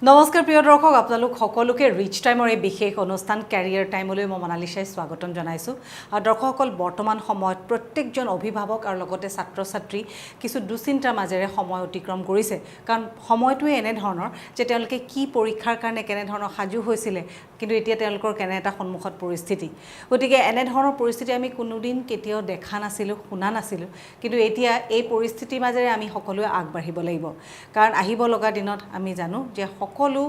নমস্কাৰ প্ৰিয় দৰ্শক আপোনালোক সকলোকে ৰিচ টাইমৰ এই বিশেষ অনুষ্ঠান কেৰিয়াৰ টাইমলৈ মই মনালিছাই স্বাগতম জনাইছোঁ আৰু দৰ্শকসকল বৰ্তমান সময়ত প্ৰত্যেকজন অভিভাৱক আৰু লগতে ছাত্ৰ ছাত্ৰী কিছু দুশ্চিন্তাৰ মাজেৰে সময় অতিক্ৰম কৰিছে কাৰণ সময়টোৱে এনে ধৰণৰ যে তেওঁলোকে কি পৰীক্ষাৰ কাৰণে কেনে ধৰণৰ সাজু হৈছিলে কিন্তু এতিয়া তেওঁলোকৰ কেনে এটা সন্মুখত পৰিস্থিতি গতিকে এনে ধৰণৰ পৰিস্থিতি আমি কোনোদিন কেতিয়াও দেখা নাছিলোঁ শুনা নাছিলোঁ কিন্তু এতিয়া এই পৰিস্থিতিৰ মাজেৰে আমি সকলোৱে আগবাঢ়িব লাগিব কাৰণ আহিব লগা দিনত আমি জানো যে সকলো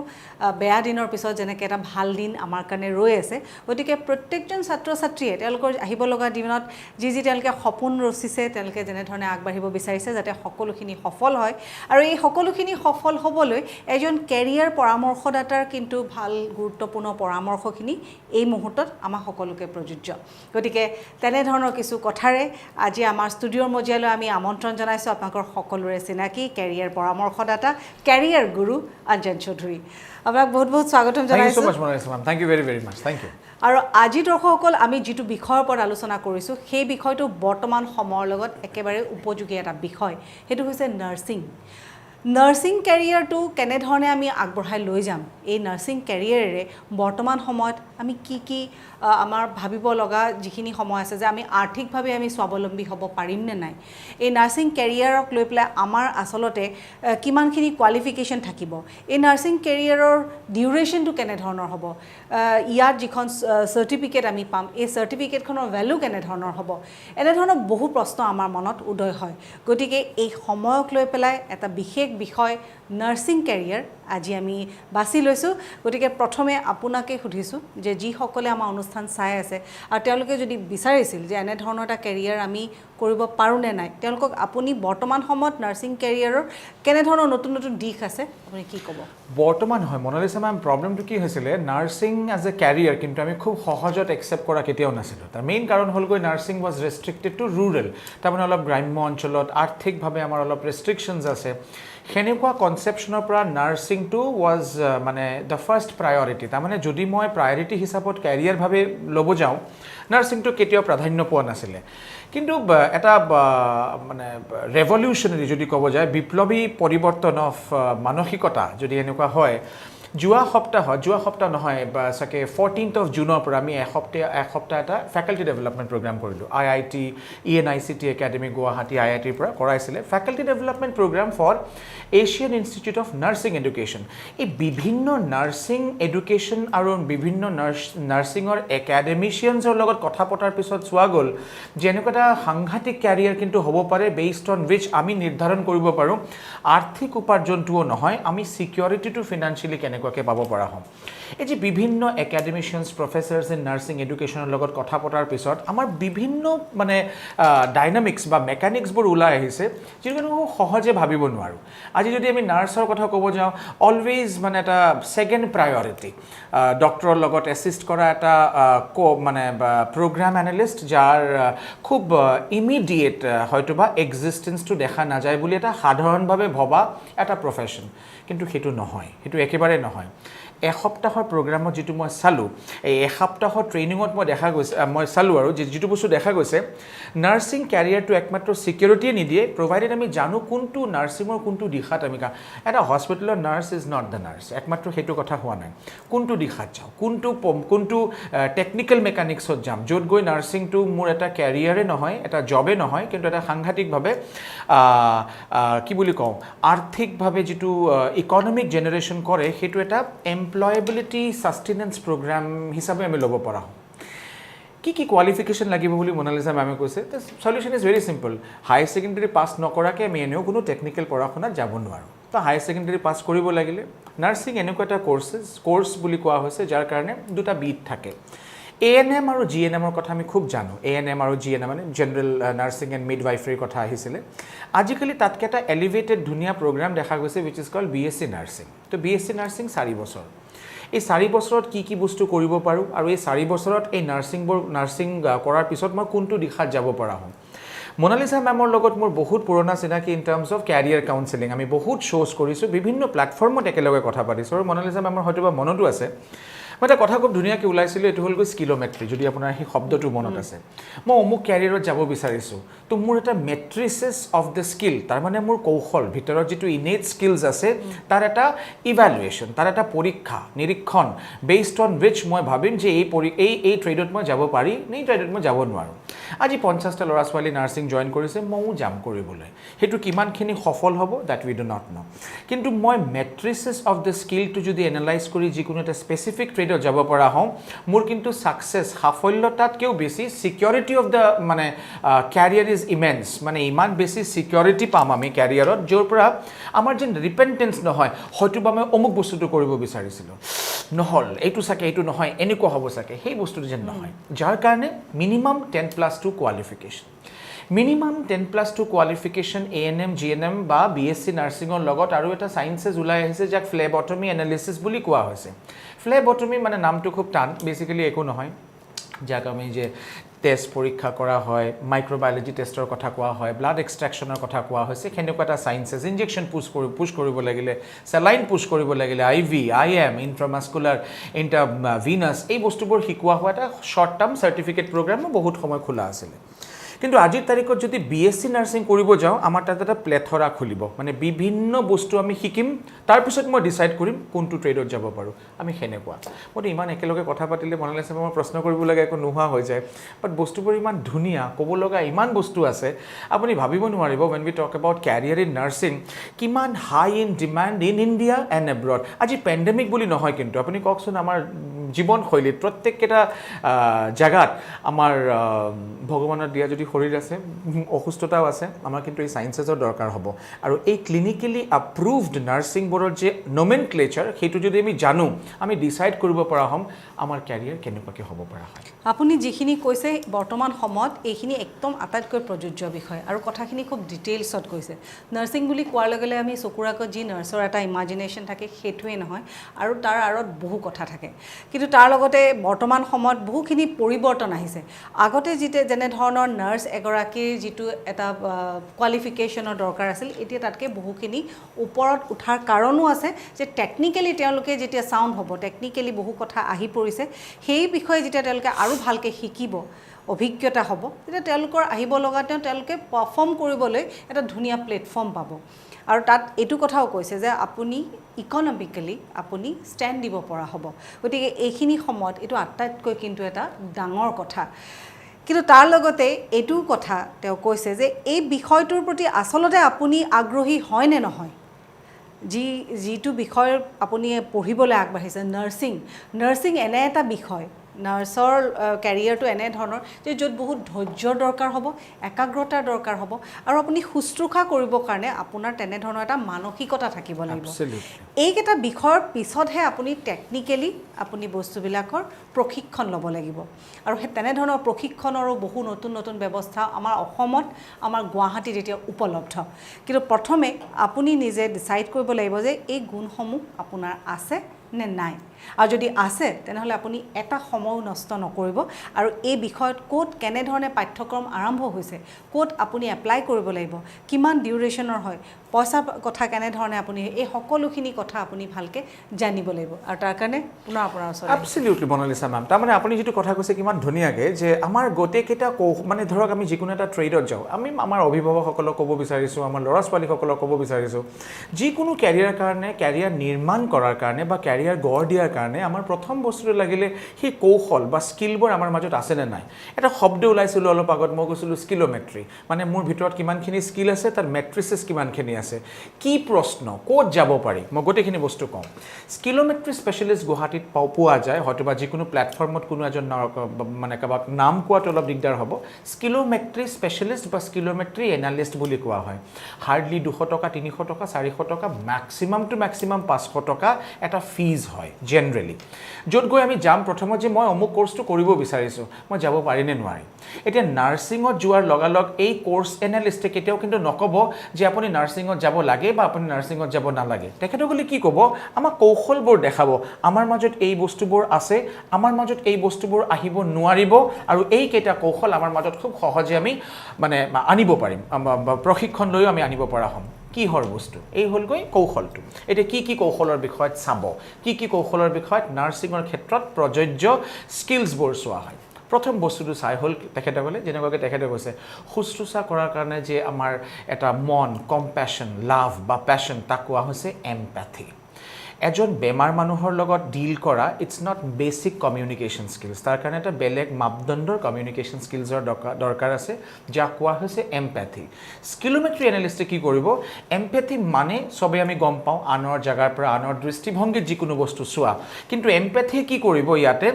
বেয়া দিনৰ পিছত যেনেকৈ এটা ভাল দিন আমাৰ কাৰণে ৰৈ আছে গতিকে প্ৰত্যেকজন ছাত্ৰ ছাত্ৰীয়ে তেওঁলোকৰ আহিব লগা দিনত যি তেওঁলোকে সপোন ৰচিছে তেওঁলোকে যেনেধৰণে আগবাঢ়িব বিচাৰিছে যাতে সকলোখিনি সফল হয় আৰু এই সকলোখিনি সফল হ'বলৈ এজন কেৰিয়াৰ পৰামৰ্শদাতাৰ কিন্তু ভাল গুৰুত্বপূৰ্ণ পৰামৰ্শখিনি এই মুহূৰ্তত আমাৰ সকলোকে প্ৰযোজ্য গতিকে তেনেধৰণৰ কিছু কথাৰে আজি আমাৰ ষ্টুডিঅ'ৰ মজিয়ালৈ আমি আমন্ত্ৰণ জনাইছোঁ আপোনালোকৰ সকলোৰে চিনাকি কেৰিয়াৰ পৰামৰ্শদাতা কেৰিয়াৰ গুৰু অঞ্জন চৌধুৰী আপোনাক বহুত বহুত স্বাগতম জনাইছোঁ thank you very much thank you আৰু আজি দৰ্শকসকল আমি যিটো বিষয়ৰ ওপৰত আলোচনা কৰিছোঁ সেই বিষয়টো বৰ্তমান সময়ৰ লগত একেবাৰে উপযোগী এটা বিষয় সেইটো হৈছে নাৰ্ছিং কেৰিয়াৰটো কেনেধৰণে আমি আগবঢ়াই লৈ যাম এই নাৰ্ছিং কেৰিয়াৰেৰে বৰ্তমান সময়ত আমি কি আমাৰ ভাবিব লগা যিখিনি সময় আছে যে আমি আৰ্থিকভাৱে আমি স্বাৱলম্বী হ'ব পাৰিম নে নাই এই নাৰ্ছিং কেৰিয়াৰক লৈ পেলাই আমাৰ আচলতে কিমানখিনি কোৱালিফিকেশ্যন থাকিব এই নাৰ্ছিং কেৰিয়াৰৰ ডিউৰেশ্যনটো কেনেধৰণৰ হ'ব ইয়াত যিখন চাৰ্টিফিকেট আমি পাম এই চাৰ্টিফিকেটখনৰ ভেলু কেনেধৰণৰ হ'ব এনেধৰণৰ বহু প্ৰশ্ন আমাৰ মনত উদয় হয় গতিকে এই সময়ক লৈ পেলাই এটা বিশেষ বিষয় নাৰ্ছিং কেৰিয়াৰ আজি আমি বাছি লৈছোঁ গতিকে প্ৰথমে আপোনাকে সুধিছোঁ যে যিসকলে আমাৰ অনুষ্ঠান চাই আছে আৰু তেওঁলোকে যদি বিচাৰিছিল যে এনেধৰণৰ এটা কেৰিয়াৰ আমি কৰিব পাৰোঁ নে নাই তেওঁলোকক আপুনি বৰ্তমান সময়ত নাৰ্ছিং কেৰিয়াৰৰ কেনেধৰণৰ নতুন নতুন দিশ আছে আপুনি কি ক'ব বৰ্তমান হয় মনালিছা মেম প্ৰব্লেমটো কি হৈছিলে নাৰ্ছিং এজ এ কেৰিয়াৰ কিন্তু আমি খুব সহজত একচেপ্ট কৰা কেতিয়াও নাছিলোঁ তাৰ মেইন কাৰণ হ'লগৈ nursing was restricted to rural তাৰমানে অলপ গ্ৰাম্য অঞ্চলত আৰ্থিকভাৱে আমাৰ অলপ ৰেষ্ট্ৰিকশ্যনছ আছে সেনেকুৱা কনচেপশ্যনৰ পৰা নাৰ্ছিংটো ৱাজ মানে দ্য ফাৰ্ষ্ট প্ৰায়ৰিটি তাৰমানে যদি মই প্ৰায়ৰিটি হিচাপত কেৰিয়াৰভাৱে ল'ব যাওঁ নাৰ্ছিংটো কেতিয়াও প্ৰাধান্য পোৱা নাছিলে কিন্তু এটা মানে ৰেভলিউশ্যনাৰী যদি ক'ব যায় বিপ্লৱী পৰিৱৰ্তন অফ মানসিকতা যদি এনেকুৱা হয় যোৱা সপ্তাহ নহয় চাগে 14th of June পৰা আমি এসপ্তাহ এটা ফেকাল্টি ডেভেলপমেণ্ট প্ৰগ্ৰাম কৰিলোঁ IIT ENICT একাডেমি গুৱাহাটী IITৰ পৰা কৰাইছিলে faculty development programme for Asian institute of nursing education এই বিভিন্ন নাৰ্ছিং এডুকেশ্যন আৰু বিভিন্ন নাৰ্ছিঙৰ একাডেমিচিয়ানছৰ লগত কথা পতাৰ পিছত চোৱা গ'ল যে এনেকুৱা এটা সাংঘাতিক কেৰিয়াৰ কিন্তু হ'ব পাৰে বেছড অন উইচ আমি নিৰ্ধাৰণ কৰিব পাৰোঁ আৰ্থিক উপাৰ্জনটোও নহয় আমি ছিকিউৰিটিটো ফিনান্সিয়েলি কেনেকুৱাকৈ পাব পৰা হ'ম এই যে বিভিন্ন একাডেমিচিয়ানছ প্ৰফেচাৰ্ছ ইন নাৰ্ছিং এডুকেশ্যনৰ লগত কথা পতাৰ পিছত আমাৰ বিভিন্ন মানে ডাইনামিক্স বা মেকানিক্সবোৰ ওলাই আহিছে যিটো আমি খুব সহজে ভাবিব নোৱাৰোঁ আজি যদি আমি নাৰ্ছৰ কথা ক'ব যাওঁ অলৱেজ মানে এটা ছেকেণ্ড প্ৰায়ৰিটি ডক্টৰৰ লগত এছিষ্ট কৰা এটা মানে প্ৰগ্ৰাম এনালিষ্ট যাৰ খুব ইমিডিয়েট হয়তোবা এক্সিষ্টেঞ্চটো দেখা নাযায় বুলি এটা সাধাৰণভাৱে ভবা এটা প্ৰফেশ্যন কিন্তু সেইটো নহয় সেইটো একেবাৰে নহয় এসপ্তাহৰ প্ৰগ্ৰামত যিটো মই চালোঁ এই এসপ্তাহৰ ট্ৰেইনিঙত মই চালোঁ আৰু যিটো বস্তু দেখা গৈছে নাৰ্ছিং কেৰিয়াৰটো একমাত্ৰ ছিকিউৰিটিয়ে নিদিয়ে প্ৰভাইডেড আমি জানো কোনটো নাৰ্ছিঙৰ কোনটো দিশাত আমি এটা হস্পিটেলৰ nurse is not the nurse একমাত্ৰ সেইটো কথা হোৱা নাই কোনটো দিশাত যাওঁ কোনটো টেকনিকেল মেকানিক্সত যাম য'ত গৈ নাৰ্ছিংটো মোৰ এটা কেৰিয়াৰে নহয় এটা জবে নহয় কিন্তু এটা সাংঘাতিকভাৱে কি বুলি কওঁ আৰ্থিকভাৱে যিটো ইকনমিক জেনেৰেশ্যন কৰে সেইটো এটা এমপ্লয়েবিলিটি ছাষ্টেইনেন্স প্ৰগ্ৰাম হিচাপে আমি ল'ব পৰা হওঁ কি কোৱালিফিকেশ্যন লাগিব বুলি মনালিছা মেমে কৈছে solution is very simple higher secondary pass নকৰাকৈ আমি এনেও কোনো টেকনিকেল পঢ়া শুনাত যাব নোৱাৰোঁ তো হায়াৰ ছেকেণ্ডেৰী পাছ কৰিব লাগিলে নাৰ্ছিং এনেকুৱা এটা কোৰ্ছ বুলি কোৱা হৈছে যাৰ কাৰণে দুটা বিট থাকে ANM আৰু GNMৰ কথা আমি খুব জানো ANM আৰু GNM মানে জেনেৰেল নাৰ্ছিং এণ্ড মিডৱাইফাৰীৰ কথা আহিছিলে আজিকালি তাতকৈ এটা এলিভেটেড ধুনীয়া প্ৰগ্ৰাম দেখা গৈছে which is called BSc nursing তো BSc নাৰ্ছিং 4 বছৰ এই 4 বছৰত কি বস্তু কৰিব পাৰোঁ আৰু এই 4 বছৰত এই নাৰ্ছিং কৰাৰ পিছত মই কোনটো দিশাত যাব পৰা হ'ম মনালিছা মেমৰ লগত মোৰ বহুত পুৰণা চিনাকি in terms of career counselling আমি বহুত শ্ব'জ কৰিছোঁ বিভিন্ন প্লেটফৰ্মত একেলগে কথা পাতিছোঁ আৰু মনালিছা মেমৰ হয়তো বা মনতো আছে মই এটা কথা খুব ধুনীয়াকৈ ওলাইছিলোঁ, এইটো হ'ল গৈ স্কিলোমেট্ৰি, যদি আপোনাৰ সেই শব্দটো মনত আছে। মই অমুক কেৰিয়াৰত যাব বিচাৰিছোঁ, তো মোৰ এটা মেট্ৰিচেছ অফ দ্য স্কিল, তাৰমানে মোৰ কৌশল ভিতৰত যিটো ইনেট স্কিলছ আছে তাৰ এটা ইভ্যালুৱেশ্যন, তাৰ এটা পৰীক্ষা নিৰীক্ষণ, বেছড অন উইচ মই ভাবিম যে এই ট্ৰেডত মই যাব পাৰি নে এই ট্ৰেডত মই যাব নোৱাৰোঁ। আজি 50টা ল'ৰা ছোৱালী নাৰ্ছিং জইন কৰিছে, ময়ো যাম কৰিবলৈ। সেইটো কিমানখিনি সফল হ'ব ডেট উই ডু নট ন'। কিন্তু মই মেট্ৰিচেছ অফ দ্য স্কিলটো যদি এনালাইজ কৰি যিকোনো এটা স্পেচিফিক ট্ৰেডত যাব পৰা হওঁ, মোৰ কিন্তু ছাকচেছ, সাফল্যতাতকৈও বেছি ছিকিউৰিটি অফ দ্য মানে কেৰিয়াৰ ইজ ইমেন্স, মানে ইমান বেছি ছিকিউৰিটি পাম আমি কেৰিয়াৰত, য'ৰ পৰা আমাৰ যেন ৰিপেণ্টেঞ্চ নহয়, হয়তোবা মই অমুক বস্তুটো কৰিব বিচাৰিছিলোঁ, নহ'ল, এইটো চাগে এইটো নহয়, এনেকুৱা হ'ব চাগে, সেই বস্তুটো যেন নহয়। যাৰ কাৰণে minimum 10+2 qualification, minimum 10+2 qualification ANM GNM বা BSc নাৰ্ছিঙৰ লগত আৰু এটা চায়েন্সেছ ওলাই আহিছে যাক ফ্লেবটমি এনালিচিছ বুলি কোৱা হৈছে। ফ্লেবটমি মানে নামটো খুব টান, বেচিকেলি একো নহয়, যাক আমি যে টেষ্ট পৰীক্ষা কৰা হয়, মাইক্ৰ'বায়'লজি টেষ্টৰ কথা কোৱা হয়, ব্লাড এক্সট্ৰেকশ্যনৰ কথা কোৱা হৈছে, সেনেকুৱা এটা চায়েন্সেছ। ইনজেকশ্যন পুছ কৰিব লাগিলে, চেলাইন পুছ কৰিব লাগিলে, IV, IM, ইণ্ট্ৰামাস্কুলাৰ, ইণ্টাৰভিনাছ, এই বস্তুবোৰ শিকোৱা হোৱা এটা শ্বৰ্ট টাৰ্ম চাৰ্টিফিকেট প্ৰগ্ৰামো বহুত সময় খোলা আছিলে। কিন্তু আজিৰ তাৰিখত যদি BSc নাৰ্ছিং কৰিব যাওঁ, আমাৰ তাত এটা প্লেথৰা খুলিব, মানে বিভিন্ন বস্তু আমি শিকিম, তাৰপিছত মই ডিচাইড কৰিম কোনটো ট্ৰেডত যাব পাৰোঁ। আমি সেনেকুৱা মইতো ইমান একেলগে কথা পাতিলে মনলৈ আছে মই প্ৰশ্ন কৰিব লাগে একো নোহোৱা হৈ যায়, বাট বস্তুবোৰ ইমান ধুনীয়া, ক'ব লগা ইমান বস্তু আছে, আপুনি ভাবিব নোৱাৰিব when we talk about career in nursing, কিমান high in demand in India and abroad. আজি পেণ্ডেমিক বুলি নহয়, কিন্তু আপুনি কওকচোন আমাৰ জীৱনশৈলীত প্ৰত্যেককেইটা জেগাত আমাৰ ভগৱানৰ দিয়া যদি শৰীৰ আছে, অসুস্থতাও আছে, আমাৰ কিন্তু এই চায়েন্সেছৰ দৰকাৰ হ'ব। আৰু এই ক্লিনিকেলি এপ্ৰুভড নাৰ্ছিংবোৰৰ যে নমেনক্লেচাৰ, সেইটো যদি আমি জানো, আমি ডিচাইড কৰিব পৰা হ'ম আমাৰ কেৰিয়াৰ কেনেকুৱাকৈ হ'ব পৰা হয়। আপুনি যিখিনি কৈছে বৰ্তমান সময়ত এইখিনি একদম আটাইতকৈ প্ৰযোজ্য বিষয়, আৰু কথাখিনি খুব ডিটেইলছত কৈছে। নাৰ্ছিং বুলি কোৱাৰ লগে লগে আমি চকুৰ আগত যি নাৰ্ছৰ এটা ইমাজিনেশ্যন থাকে সেইটোৱে নহয়, আৰু তাৰ আঁৰত বহু কথা থাকে। কিন্তু তাৰ লগতে বৰ্তমান সময়ত বহুখিনি পৰিৱৰ্তন আহিছে। আগতে যেনেধৰণৰ নাৰ্ছ এগৰাকীৰ যিটো এটা কোৱালিফিকেশ্যনৰ দৰকাৰ আছিল, এতিয়া তাতকৈ বহুখিনি ওপৰত উঠাৰ কাৰণো আছে যে টেকনিকেলি তেওঁলোকে যেতিয়া চাউণ্ড হ'ব, টেকনিকেলি বহু কথা আহি পৰিছে, সেই বিষয়ে যেতিয়া তেওঁলোকে আৰু ভালকৈ শিকিব, অভিজ্ঞতা হ'ব, তেতিয়া তেওঁলোকৰ আহিব লগা তেওঁলোকে পাৰফৰ্ম কৰিবলৈ এটা ধুনীয়া প্লেটফৰ্ম পাব। আৰু তাত এইটো কথাও কৈছে যে আপুনি ইকনমিকেলি আপুনি ষ্টেণ্ড দিব পৰা হ'ব। গতিকে এইখিনি সময়ত এইটো আটাইতকৈ কিন্তু এটা ডাঙৰ কথা। কিন্তু তাৰ লগতে এইটো কথা তেওঁ কৈছে যে এই বিষয়টোৰ প্ৰতি আচলতে আপুনি আগ্ৰহী হয় নে নহয়। যিটো বিষয়ৰ আপুনি পঢ়িবলৈ আগবাঢ়িছে, নাৰ্ছিং এনে এটা বিষয়, নাৰ্ছৰ কেৰিয়াৰটো এনেধৰণৰ যে য'ত বহুত ধৈৰ্যৰ দৰকাৰ হ'ব, একাগ্ৰতাৰ দৰকাৰ হ'ব, আৰু আপুনি শুশ্ৰূষা কৰিবৰ কাৰণে আপোনাৰ তেনেধৰণৰ এটা মানসিকতা থাকিব লাগিব। এইকেইটা বিষয়ৰ পিছতহে আপুনি টেকনিকেলি আপুনি বস্তুবিলাকৰ প্ৰশিক্ষণ ল'ব লাগিব। আৰু সেই তেনেধৰণৰ প্ৰশিক্ষণৰো বহু নতুন নতুন ব্যৱস্থা আমাৰ অসমত, আমাৰ গুৱাহাটীত এতিয়া উপলব্ধ। কিন্তু প্ৰথমে আপুনি নিজে ডিচাইড কৰিব লাগিব যে এই গুণসমূহ আপোনাৰ আছে নে নাই, আৰু যদি আছে তেনেহ'লে আপুনি এটা সময়ো নষ্ট নকৰিব, আৰু এই বিষয়ত ক'ত কেনেধৰণে পাঠ্যক্ৰম আৰম্ভ হৈছে, ক'ত আপুনি এপ্লাই কৰিব লাগিব, কিমান ডিউৰেশ্যনৰ হয়, পইচাৰ কথা কেনেধৰণে আপুনি, এই সকলোখিনি কথা আপুনি ভালকৈ জানিব লাগিব। আৰু তাৰ কাৰণে পুনৰ আপোনাৰ ওচৰত এবছলিউটলি মনালিছা মেম, তাৰমানে আপুনি যিটো কথা কৈছে কিমান ধুনীয়াকৈ, যে আমাৰ গোটেইকেইটা মানে ধৰক আমি যিকোনো এটা ট্ৰেডত যাওঁ, আমি আমাৰ অভিভাৱকসকলক ক'ব বিচাৰিছোঁ, আমাৰ ল'ৰা ছোৱালীসকলক ক'ব বিচাৰিছোঁ, যিকোনো কেৰিয়াৰৰ কাৰণে, কেৰিয়াৰ নিৰ্মাণ কৰাৰ কাৰণে বা কেৰিয়াৰ গঢ় দিয়াৰ কাৰণে আমাৰ প্ৰথম বস্তুটো লাগিলে সেই কৌশল বা স্কিলবোৰ আমাৰ মাজত আছেনে নাই। এটা শব্দ ওলাইছিলোঁ অলপ আগত, মই কৈছিলোঁ স্কিলোমেট্ৰি, মানে মোৰ ভিতৰত কিমানখিনি স্কিল আছে, তাৰ মেট্ৰিচেছ কিমানখিনি আছে, কি প্ৰশ্ন, ক'ত যাব পাৰি, মই গোটেইখিনি বস্তু কওঁ। স্কিলোমেট্ৰি স্পেচিয়েলিষ্ট গুৱাহাটীত পোৱা যায়, হয়তো বা যিকোনো প্লেটফৰ্মত কোনো এজন মানে কাৰোবাক নাম কোৱাটো অলপ দিগদাৰ হ'ব। স্কিলোমেট্ৰি স্পেচিয়েলিষ্ট বা স্কিলোমেট্ৰি এনালিষ্ট বুলি কোৱা হয়। হাৰ্ডলি 200 টকা, 300 টকা, 400 টকা, মেক্সিমাম টু মেক্সিমাম 500 টকা এটা ফিজ হয় জেনেৰেলি, য'ত গৈ আমি যাম প্ৰথমত যে মই অমুক কোৰ্চটো কৰিব বিচাৰিছোঁ, মই যাব পাৰিনে নোৱাৰিম। এতিয়া নাৰ্ছিঙত যোৱাৰ লগালগ এই কোৰ্চ এনালিষ্টে কেতিয়াও কিন্তু নক'ব যে আপুনি নাৰ্ছিঙত যাব লাগে বা আপুনি নাৰ্ছিঙত যাব নালাগে। তেখেতসকলে কি ক'ব, আমাক কৌশলবোৰ দেখাব, আমাৰ মাজত এই বস্তুবোৰ আছে, আমাৰ মাজত এই বস্তুবোৰ আহিব নোৱাৰিব, আৰু এইকেইটা কৌশল আমাৰ মাজত খুব সহজে আমি মানে আনিব পাৰিম, প্ৰশিক্ষণ লৈও আমি আনিব পৰা হ'ম। কিহৰ বস্তু এই হ'লগৈ কৌশলটো এতিয়া কি কৌশলৰ বিষয়ত চাব কি কৌশলৰ বিষয়ত নাৰ্ছিঙৰ ক্ষেত্ৰত প্ৰযোজ্য স্কিলছবোৰ চোৱা হয় প্ৰথম বস্তুটো চাই হ'ল তেখেতসকলে যেনেকুৱাকৈ তেখেতে কৈছে শুশ্ৰূষা কৰাৰ কাৰণে যে আমাৰ এটা মন কম্পেশ্যন লাভ বা পেশ্যন তাক কোৱা হৈছে এম্পেথি এজন বেমাৰ মানুহৰ লগত ডিল কৰা it's not basic communication skills তাৰ কাৰণে এটা বেলেগ মাপদণ্ডৰ কমিউনিকেশ্যন স্কিলছৰ দৰকাৰ আছে যাক কোৱা হৈছে এম্পেথি স্কিলোমেট্ৰি এনালিষ্টে কি কৰিব এম্পেথি মানে চবেই আমি গম পাওঁ আনৰ জেগাৰ পৰা আনৰ দৃষ্টিভংগীত যিকোনো বস্তু চোৱা কিন্তু এম্পেথিয়ে কি কৰিব ইয়াতে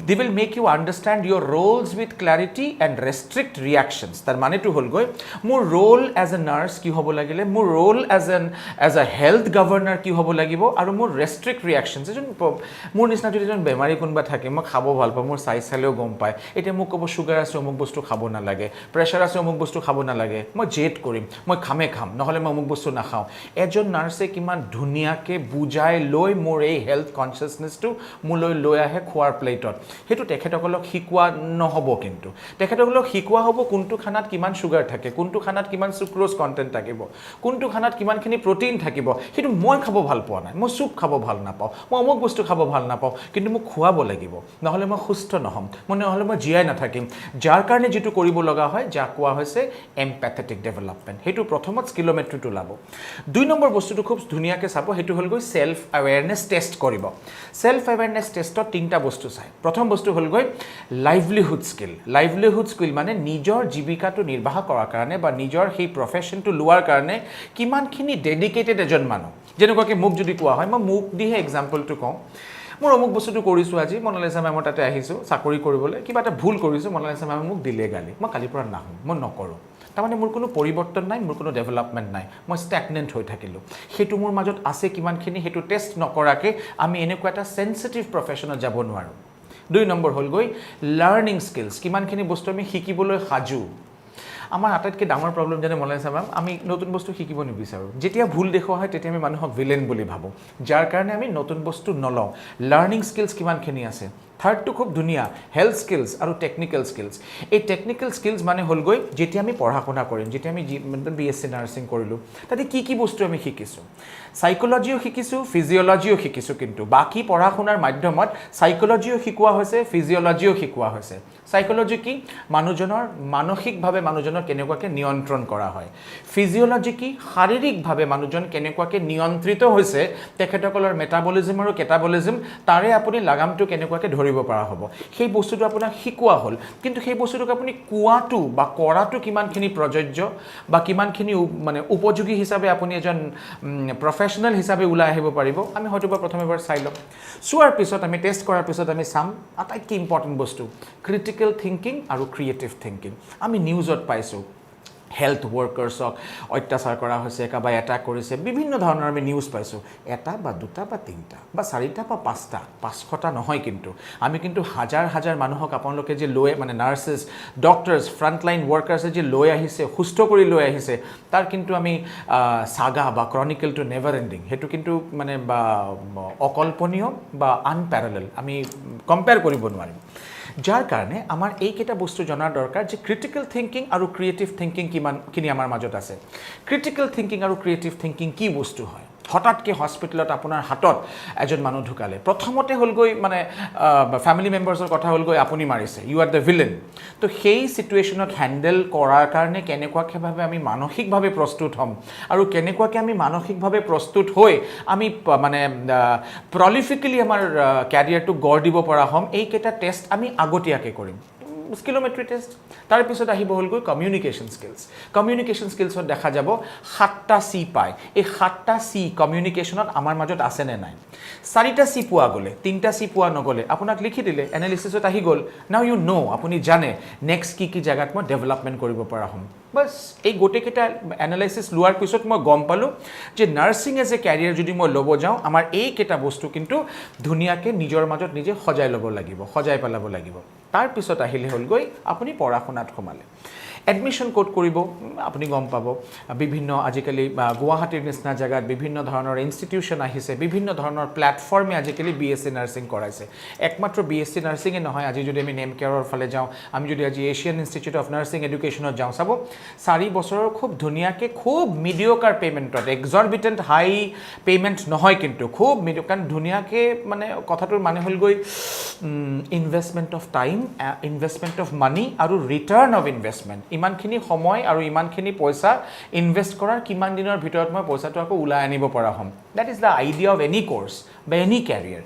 the will make you understand your roles with clarity and restrict reactions তাৰ মানেটো হ'লগৈ মোৰ ৰোল এজ এ নাৰ্ছ কি হ'ব লাগিলে মোৰ role as a health governor কি হ'ব লাগিব আৰু মোৰ ৰেষ্ট্ৰিক্ট ৰিয়েকশ্যনছ এজন মোৰ নিচিনা যদি এজন বেমাৰী কোনোবা থাকে মই খাব ভাল পাওঁ মোৰ চাই চালেও গম পায় এতিয়া মোক ক'ব চুগাৰ আছে অমুক বস্তু খাব নালাগে প্ৰেছাৰ আছে অমুক বস্তু খাব নালাগে মই জেদ কৰিম মই খাম নহ'লে মই অমুক বস্তু নাখাওঁ এজন নাৰ্ছে কিমান ধুনীয়াকৈ বুজাই লৈ মোৰ এই হেল্থ কনচিয়াছনেছটো মোলৈ লৈ আহে খোৱাৰ প্লেটত সেইটো তেখেতসকলক শিকোৱা নহ'ব কিন্তু তেখেতসকলক শিকোৱা হ'ব কোনটো খানাত কিমান চুগাৰ থাকে কোনটো খানাত কিমান চুক্ৰ'জ কণ্টেণ্ট থাকিব কোনটো খানাত কিমানখিনি প্ৰ'টিন থাকিব সেইটো মই খাব ভাল পোৱা নাই মই চুপ খাব ভাল নাপাওঁ মই অমুক বস্তু খাব ভাল নাপাওঁ কিন্তু মোক খুৱাব লাগিব নহ'লে মই সুস্থ নহ'ম নহ'লে মই জীয়াই নাথাকিম যাৰ কাৰণে যিটো কৰিব লগা হয় যাক কোৱা হৈছে এম্পেথেটিক ডেভেলপমেণ্ট সেইটো প্ৰথমত স্কিলোমেট্ৰিটো ওলাব 2 নম্বৰ বস্তুটো খুব ধুনীয়াকৈ চাব সেইটো হ'লগৈ ছেল্ফ এৱেৰনেছ টেষ্ট কৰিব ছেল্ফ এৱেৰনেছ টেষ্টত 3টা বস্তু চায় প্ৰথম বস্তু হ'লগৈ লাইভলিহুড স্কিল মানে নিজৰ জীৱিকাটো নিৰ্বাহ কৰাৰ কাৰণে বা নিজৰ সেই প্ৰফেশ্যনটো লোৱাৰ কাৰণে কিমানখিনি ডেডিকেটেড এজন মানুহ যেনেকুৱাকৈ মোক যদি কোৱা হয় মই মোক দিহে এক্সাম্পলটো কওঁ মোৰ অমুক বস্তুটো কৰিছোঁ আজি মনালিছা মেমৰ তাতে আহিছোঁ চাকৰি কৰিবলৈ কিবা এটা ভুল কৰিছোঁ মনালিছা মেমে মোক দিলে গালি মই কালিৰ পৰা নাহোঁ মই নকৰোঁ তাৰমানে মোৰ কোনো পৰিৱৰ্তন নাই মোৰ কোনো ডেভেলপমেণ্ট নাই মই ষ্টেগনেণ্ট হৈ থাকিলোঁ সেইটো মোৰ মাজত আছে কিমানখিনি সেইটো টেষ্ট নকৰাকৈ আমি এনেকুৱা এটা চেঞ্চিটিভ প্ৰফেশ্যনত যাব নোৱাৰোঁ 2 নম্বৰ হ'লগৈ লাৰ্ণিং স্কিলছ কিমানখিনি বস্তু আমি শিকিবলৈ সাজু আমাৰ আটাইতকৈ ডাঙৰ প্ৰব্লেম যেনে মনালিছা মেম আমি নতুন বস্তু শিকিব নিবিচাৰোঁ যেতিয়া ভুল দেখুওৱা হয় তেতিয়া আমি মানুহক ভিলেন বুলি ভাবোঁ যাৰ কাৰণে আমি নতুন বস্তু নলওঁ লাৰ্ণিং স্কিলছ কিমানখিনি আছে থাৰ্ডটো খুব ধুনীয়া হেল্থ স্কিলছ আৰু টেকনিকেল স্কিলছ এই টেকনিকেল স্কিলছ মানে হ'লগৈ যেতিয়া আমি পঢ়া শুনা কৰিম যেতিয়া আমি BSc নাৰ্ছিং কৰিলোঁ তাতে কি বস্তু আমি শিকিছোঁ সাইকোলজিও শিকিছোঁ ফিজিঅ'লজিও শিকিছোঁ কিন্তু বাকী পঢ়া শুনাৰ মাধ্যমত সাইকোলজিও শিকোৱা হৈছে ফিজিঅ'লজিও শিকোৱা হৈছে সাইকোলজি কি মানুহজনৰ মানসিকভাৱে মানুহজনৰ কেনেকুৱাকৈ নিয়ন্ত্ৰণ কৰা হয় ফিজিঅ'লজি কি শাৰীৰিকভাৱে মানুহজন কেনেকুৱাকৈ নিয়ন্ত্ৰিত হৈছে তেখেতসকলৰ মেটাবলিজম আৰু কেটাবলিজম তাৰে আপুনি লাগামটো কেনেকুৱাকৈ ধৰিব পৰা হ'ব সেই বস্তুটো আপোনাক শিকোৱা হ'ল কিন্তু সেই বস্তুটোক আপুনি কোৱাটো বা কৰাটো কিমানখিনি প্ৰযোজ্য বা কিমানখিনি মানে উপযোগী হিচাপে আপুনি এজন প্ৰফেশ্যনেল হিচাপে ওলাই আহিব পাৰিব আমি হয়তো প্ৰথমে এবাৰ চাই ল'ম চোৱাৰ পিছত আমি টেষ্ট কৰাৰ পিছত আমি চাম আটাইতকৈ ইম্পৰ্টেণ্ট বস্তু ক্ৰিটিকেল থিংকিং আৰু ক্ৰিয়েটিভ থিংকিং আমি নিউজত পাইছোঁ হেল্থ ৱৰ্কাৰ্ছক অত্যাচাৰ কৰা হৈছে কাবাই এটাক কৰিছে বিভিন্ন ধৰণৰ আমি নিউজ পাইছোঁ এটা বা দুটা বা তিনিটা বা চাৰিটা বা পাঁচটা 500টা নহয় কিন্তু আমি কিন্তু হাজাৰ মানুহক আপোনালোকে যে লৈ মানে নাৰ্ছেছ ডক্টৰ্ছ ফ্ৰণ্টলাইন ৱৰ্কাৰ্ছে যে লৈ আহিছে সুস্থ কৰি লৈ আহিছে তাৰ কিন্তু আমি সাগা বা ক্ৰনিকেলটো নেভাৰ এণ্ডিং সেইটো কিন্তু মানে বা অকল্পনীয় বা আনপেৰালেল আমি কম্পেয়াৰ কৰিব নোৱাৰিম যাৰ কাৰণে আমাৰ এইকেইটা বস্তু জনাৰ দৰকাৰ যে ক্ৰিটিকেল থিংকিং আৰু ক্ৰিয়েটিভ থিংকিং কিমানখিনি আমাৰ মাজত আছে ক্ৰিটিকেল থিংকিং আৰু ক্ৰিয়েটিভ থিংকিং কি বস্তু হয় হঠাৎকৈ হস্পিটেলত আপোনাৰ হাতত এজন মানুহ ঢুকালে প্ৰথমতে হ'লগৈ মানে ফেমিলি মেম্বাৰ্ছৰ কথা হ'লগৈ আপুনি মাৰিছে ইউ আৰ দ্য ভিলেন তো সেই চিটুৱেশ্যনত হেণ্ডেল কৰাৰ কাৰণে কেনেকুৱাকৈ আমি মানসিকভাৱে প্ৰস্তুত হ'ম আৰু কেনেকুৱাকৈ আমি মানসিকভাৱে প্ৰস্তুত হৈ আমি মানে প্ৰলিফিকেলি আমাৰ কেৰিয়াৰটো গঢ় দিব পৰা হ'ম এইকেইটা টেষ্ট আমি আগতীয়াকৈ কৰিম স্কিলোমেট্ৰি টেষ্ট তাৰপিছত আহিব হ'লগৈ কমিউনিকেশ্যন স্কিলছত দেখা যাব 7টা C পায় এই 7টা C কমিউনিকেশ্যনত আমাৰ মাজত আছেনে নাই 4টা C পোৱা গ'লে 3টা C পোৱা নগ'লে আপোনাক লিখি দিলে এনালিচিছত আহি গ'ল নাও ইউ ন' আপুনি জানে নেক্সট কি জেগাত মই ডেভেলপমেণ্ট কৰিব পৰা হ'ম বাছ এই গোটেইকেইটা এনালাইচিছ লোৱাৰ পিছত মই গম পালোঁ যে নাৰ্ছিং এজ এ কেৰিয়াৰ যদি মই ল'ব যাওঁ আমাৰ এইকেইটা বস্তু কিন্তু ধুনীয়াকৈ নিজৰ মাজত নিজে সজাই ল'ব লাগিব সজাই পেলাব লাগিব তাৰপিছত আহিলে হ'লগৈ আপুনি পঢ়া শুনাত সোমালে এডমিশ্যন ক'ত কৰিব আপুনি গম পাব বিভিন্ন আজিকালি গুৱাহাটীৰ নিচিনা জেগাত বিভিন্ন ধৰণৰ ইনষ্টিটিউশ্যন আহিছে বিভিন্ন ধৰণৰ প্লেটফৰ্মে আজিকালি BSc নাৰ্ছিং কৰাইছে একমাত্ৰ BSc নাৰ্ছিঙে নহয় আজি যদি আমি নেমকেয়াৰৰ ফালে যাওঁ আমি যদি আজি এছিয়ান ইনষ্টিটিউট অফ নাৰ্ছিং এডুকেশ্যনত যাওঁ চাব 4 বছৰৰ খুব ধুনীয়াকৈ খুব মিডিঅ'কাৰ পে'মেণ্টত এক্সৰবিটেণ্ট হাই পে'মেণ্ট নহয় কিন্তু খুব কাৰণ ধুনীয়াকৈ মানে কথাটোৰ মানে হ'লগৈ investment of time investment of money আৰু ৰিটাৰ্ণ অফ ইনভেষ্টমেণ্ট ইমানখিনি সময় আৰু ইমানখিনি পইচা ইনভেষ্ট কৰাৰ কিমান দিনৰ ভিতৰত মই পইচাটো আকৌ ওলাই আনিব পৰা হ'ম that is the idea of any course বা এনি কেৰিয়াৰ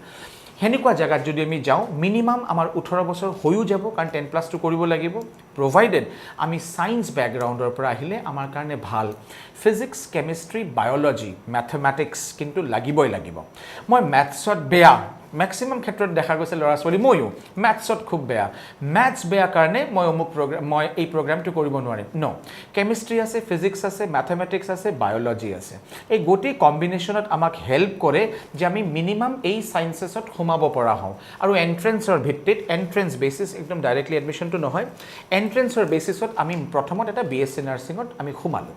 সেনেকুৱা জেগাত যদি আমি যাওঁ মিনিমাম আমাৰ 18 বছৰ হৈও যাব কাৰণ 10+2 কৰিব লাগিব প্ৰভাইডেড আমি ছায়েন্স বেকগ্ৰাউণ্ডৰ পৰা আহিলে আমাৰ কাৰণে ভাল ফিজিক্স কেমিষ্ট্ৰি বায়'লজি মেথমেটিক্স কিন্তু লাগিবই লাগিব মই মেথছত বেয়া মেক্সিমাম ক্ষেত্ৰত দেখা গৈছে ল'ৰা ছোৱালী ময়ো মেথছত খুব বেয়া মেথছ বেয়া কাৰণে মই এই প্ৰগ্ৰামটো কৰিব নোৱাৰিম ন কেমিষ্ট্ৰি আছে ফিজিক্স আছে মেথমেটিক্স আছে বায়'লজি আছে এই গোটেই কম্বিনেশ্যনত আমাক হেল্প কৰে যে আমি মিনিমাম এই ছায়েন্সেছত সোমাব পৰা হওঁ আৰু এণ্ট্ৰেঞ্চৰ ভিত্তিত এণ্ট্ৰেঞ্চ বেচিছ একদম ডাইৰেক্টলি এডমিশ্যনটো নহয় এণ্ট্ৰেঞ্চৰ বেচিছত আমি প্ৰথমত এটা BSc নাৰ্ছিঙত আমি সোমালোঁ